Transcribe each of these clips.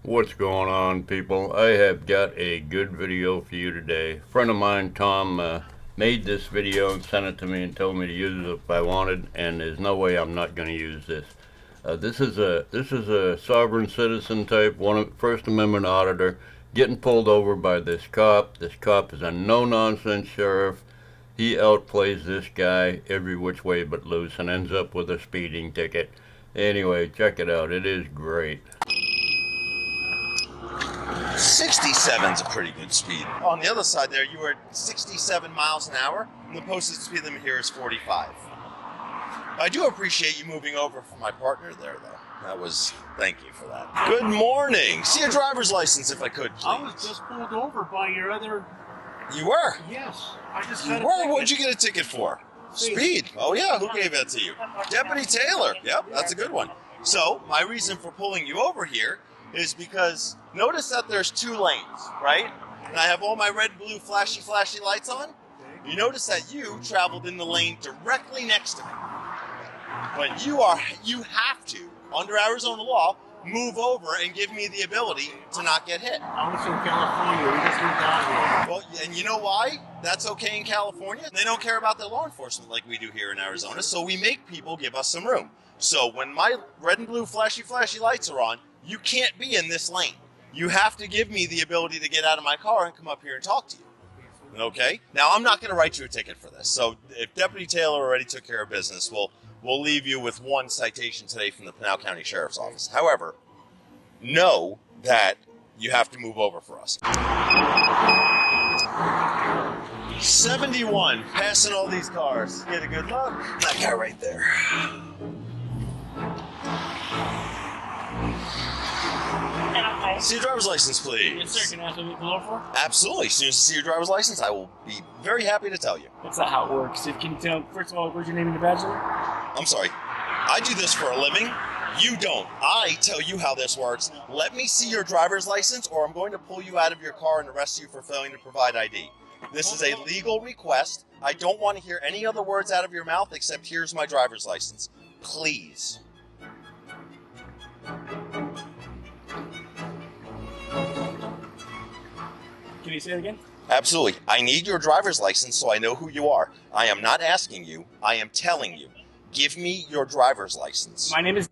What's going on, people? I have got a good video for you today. A friend of mine, Tom, made this video and sent it to me and told me to use it if I wanted, and there's no way I'm not going to use this. This is a sovereign citizen type, First Amendment auditor, getting pulled over by this cop. This cop is a no-nonsense sheriff. He outplays this guy every which way but loose and ends up with a speeding ticket. Anyway, check it out. It is great. 67's a pretty good speed. On the other side there, you were at 67 miles an hour, and the posted speed limit here is 45. I do appreciate you moving over for my partner there, though. Thank you for that. Good morning. See your driver's license if I could, please. I was just pulled over by your other... You were? Yes. I just You got were? What'd you get a ticket for? Speed. Oh, yeah. Who gave that to you? Deputy Taylor. Yep, that's a good one. So, my reason for pulling you over here is because notice that there's two lanes, right? And I have all my red, blue, flashy lights on. You notice that you traveled in the lane directly next to me. But you have to, under Arizona law, move over and give me the ability to not get hit. I was from California. We just moved down here. Well, and you know why that's okay in California? They don't care about their law enforcement like we do here in Arizona, so we make people give us some room. So when my red and blue flashy lights are on, you can't be in this lane. You have to give me the ability to get out of my car and come up here and talk to you. Okay? Now, I'm not going to write you a ticket for this. So if Deputy Taylor already took care of business, we'll leave you with one citation today from the Pinal County Sheriff's Office. However, know that you have to move over for us. 71, passing all these cars. Get a good look. That guy right there. See your driver's license, please. Yes, sir. Can I ask what you pulled over for? Absolutely. As soon as I see your driver's license, I will be very happy to tell you. That's not how it works. If you can tell, first of all, where's your name and your badge number? I'm sorry. I do this for a living. You don't. I tell you how this works. Let me see your driver's license, or I'm going to pull you out of your car and arrest you for failing to provide ID. This is a legal request. I don't want to hear any other words out of your mouth except here's my driver's license. Please. Can you say it again? Absolutely. I need your driver's license so I know who you are. I am not asking you. I am telling you. Give me your driver's license. My name is...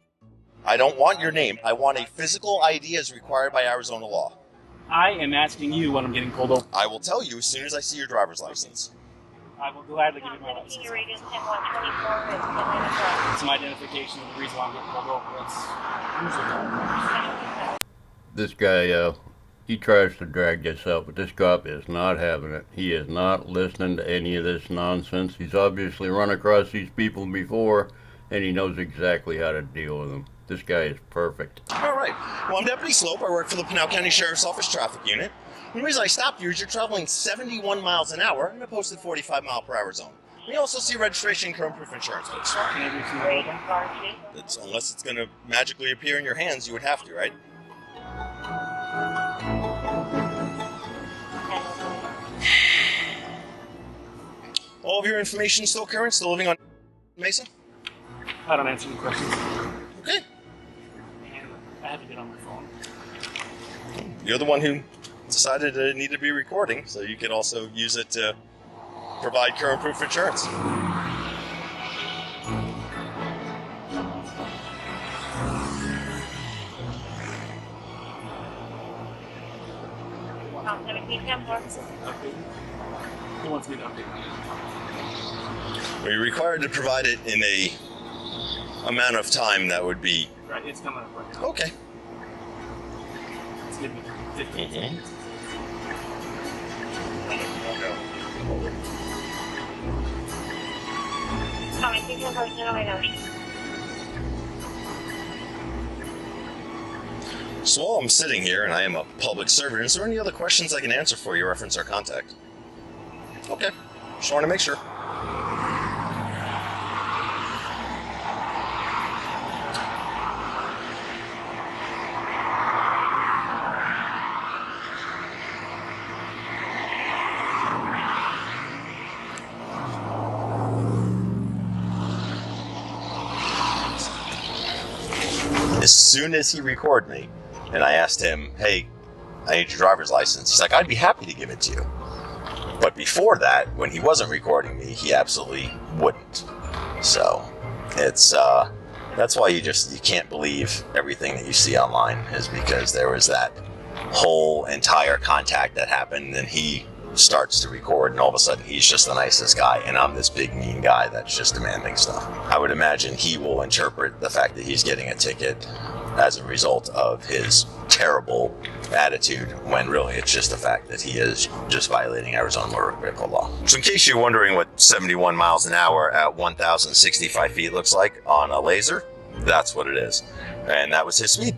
I don't want your name. I want a physical ID as required by Arizona law. I am asking you when I'm getting pulled over. I will tell you as soon as I see your driver's license. I will gladly give you my license. It's my identification of the reason why I'm getting pulled over. That's usually This guy, he tries to drag this out, but this cop is not having it. He is not listening to any of this nonsense. He's obviously run across these people before, and he knows exactly how to deal with them. This guy is perfect. All right. Well, I'm Deputy Slope. I work for the Pinal County Sheriff's Office Traffic Unit. The reason I stopped you is you're traveling 71 miles an hour in a posted 45-mile-per-hour zone. We also see registration and current proof insurance. Unless it's going to magically appear in your hands, you would have to, right? All of your information still current? Still living on Mesa? I don't answer any questions. Okay. And I have to get on my phone. You're the one who decided it needed to be recording, so you could also use it to provide current proof insurance. Who wants me to update? We're required to provide it in a amount of time that would be... Right, it's coming up right now. Okay. It's giving me 15 seconds. So while I'm sitting here, and I am a public servant, is there any other questions I can answer for you, reference our contact? Okay. Just want to make sure. As soon as he record me, And I asked him, hey, I need your driver's license. He's like, I'd be happy to give it to you. But before that, when he wasn't recording me, he absolutely wouldn't. So it's that's why you can't believe everything that you see online, is because there was that whole entire contact that happened, and he starts to record, and all of a sudden he's just the nicest guy, and I'm this big mean guy that's just demanding stuff. I would imagine he will interpret the fact that he's getting a ticket as a result of his terrible attitude, when really it's just the fact that he is just violating Arizona motor vehicle law. So in case you're wondering what 71 miles an hour at 1,065 feet looks like on a laser, that's what it is. And that was his speed.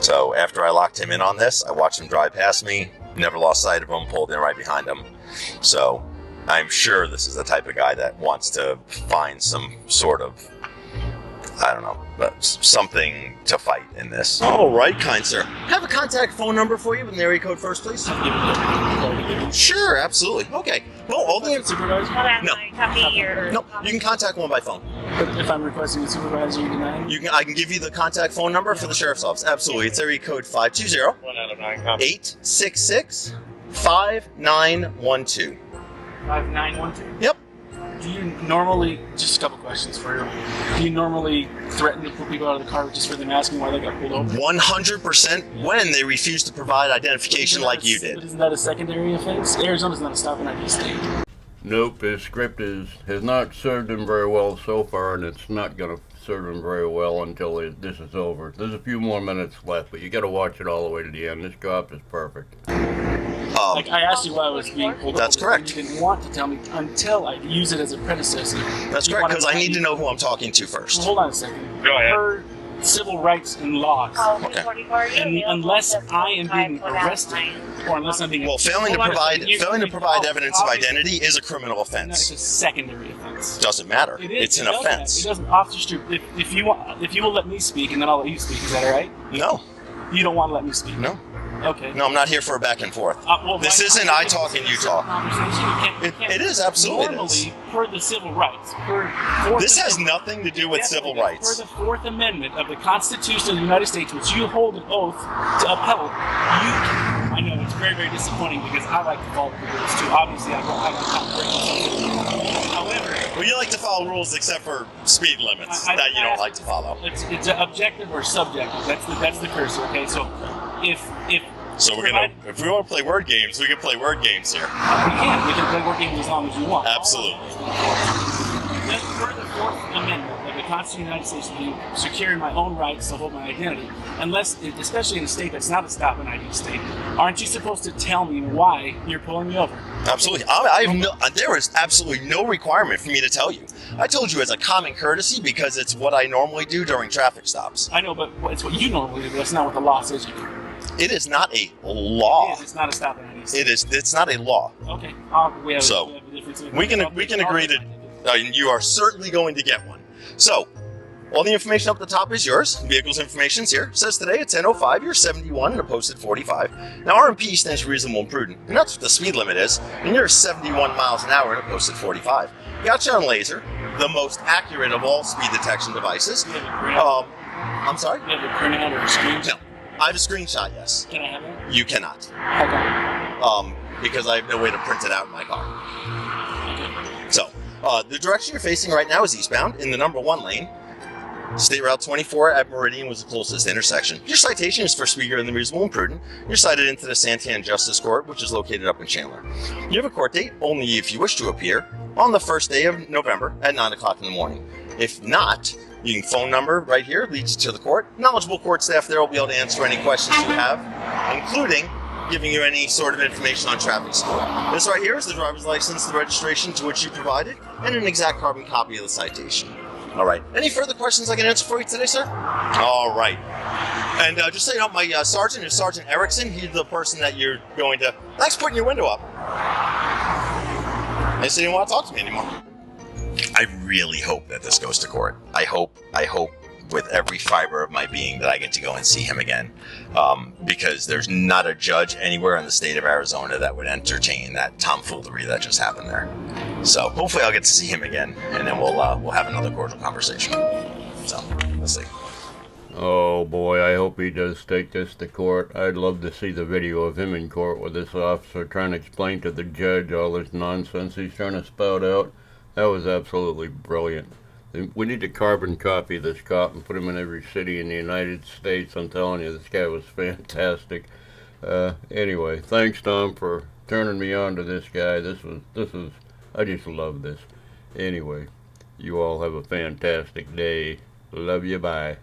So after I locked him in on this, I watched him drive past me, never lost sight of him, pulled in right behind him. So I'm sure this is the type of guy that wants to find some sort of, I don't know, but something to fight in this. All right, kind sir. Have a contact phone number for you with an area code first, please. Sure, absolutely. Okay. Well, all the Supervisor? No. No, you can contact one by phone. If I'm requesting a supervisor, you deny me? I can give you the contact phone number for the sheriff's office. Absolutely. It's area code 520 1 out of 9 copies. 866 5912. 5912? Yep. Do you normally, just a couple questions for you, do you normally threaten to pull people out of the car just for them asking why they got pulled over? 100% when they refuse to provide identification like you But did. isn't that a secondary offense? Arizona's not a stop and ID state. Nope, his script has not served him very well so far, and it's not going to serve him very well until this is over. There's a few more minutes left, but you got to watch it all the way to the end. This cop is perfect. Like, I asked you why I was being pulled That's over. correct. You didn't want to tell me until I use it as a predecessor. That's You correct, wanted because I need to me- know who I'm talking to Well, first. hold on a second. Go ahead. Per civil rights and laws, and unless I am being arrested, or unless I'm being Well, failing to Hold on a second. provide evidence of Obviously, identity is a criminal no, it's offense. a secondary offense. Doesn't matter. It is. It's an It does matter. offense. It doesn't. Officer Stroop, if you want, if you will let me speak, and then I'll let you speak. Is that all right? No, You don't want to let me speak. no, Okay. no. I'm not here for a back and forth. Well, This why not? isn't I talk and you talk. Conversation. You It can't- is, absolutely it Normally, is. per the civil rights, per Fourth This has Amendment- nothing to do with Yes, civil it does. rights. Per the Fourth Amendment of the Constitution of the United States, which you hold an oath to uphold, I know it's very, very disappointing because I like to follow the rules too. Obviously, I don't break them. However, Well, you like to follow rules except for speed limits I- that you don't like to follow. it's objective or subjective. That's the cursor. Okay, so if So if we want to play word games, we can play word games here. we can play word games as long as you want. Absolutely. Just per the Fourth Amendment of the Constitution of the United States, being securing my own rights to hold my identity, unless, especially in a state that's not a stop and ID state, aren't you supposed to tell me why you're pulling me over? Absolutely. There is absolutely no requirement for me to tell you. I told you as a common courtesy because it's what I normally do during traffic stops. I know, but it's what you normally do. But that's not what the law says you do. It is not a law. It's not a stop and ID state. It's not a law. Okay. We have a difference. We can agree to. You are certainly going to get one. So, all the information up the top is yours. Vehicle's information's here. It says today at 10:05, you're 71 and a posted 45. Now, RMP stands for reasonable and prudent, and that's what the speed limit is. And you're 71 miles an hour and a posted 45. Got you on laser, the most accurate of all speed detection devices. You have a printout? I'm sorry? You have a printout or a screenshot? No. I have a screenshot, yes. Can I have it? You cannot. How come? Because I have no way to print it out in my car. Okay. So, the direction you're facing right now is eastbound in the number 1 lane. State Route 24 at Meridian was the closest intersection. Your citation is for speed greater than reasonable and prudent. You're cited into the Santan Justice Court, which is located up in Chandler. You have a court date, only if you wish to appear, on the first day of November at 9 o'clock in the morning. If not, your phone number right here leads you to the court. Knowledgeable court staff there will be able to answer any questions you have, including giving you any sort of information on traffic school. This right here is the driver's license, the registration to which you provided, and an exact carbon copy of the citation. All right. Any further questions I can answer for you today, sir? All right. And just so you know, my sergeant is Sergeant Erickson. He's the person that you're going to... Thanks for putting your window up. They said you didn't want to talk to me anymore. I really hope that this goes to court. I hope with every fiber of my being that I get to go and see him again. Because there's not a judge anywhere in the state of Arizona that would entertain that tomfoolery that just happened there. So hopefully I'll get to see him again, and then we'll have another cordial conversation. So, let's see. Oh boy, I hope he does take this to court. I'd love to see the video of him in court with this officer trying to explain to the judge all this nonsense he's trying to spout out. That was absolutely brilliant. We need to carbon copy this cop and put him in every city in the United States. I'm telling you, this guy was fantastic. Anyway, thanks Tom for turning me on to this guy. I just love this. Anyway, you all have a fantastic day. Love you, bye.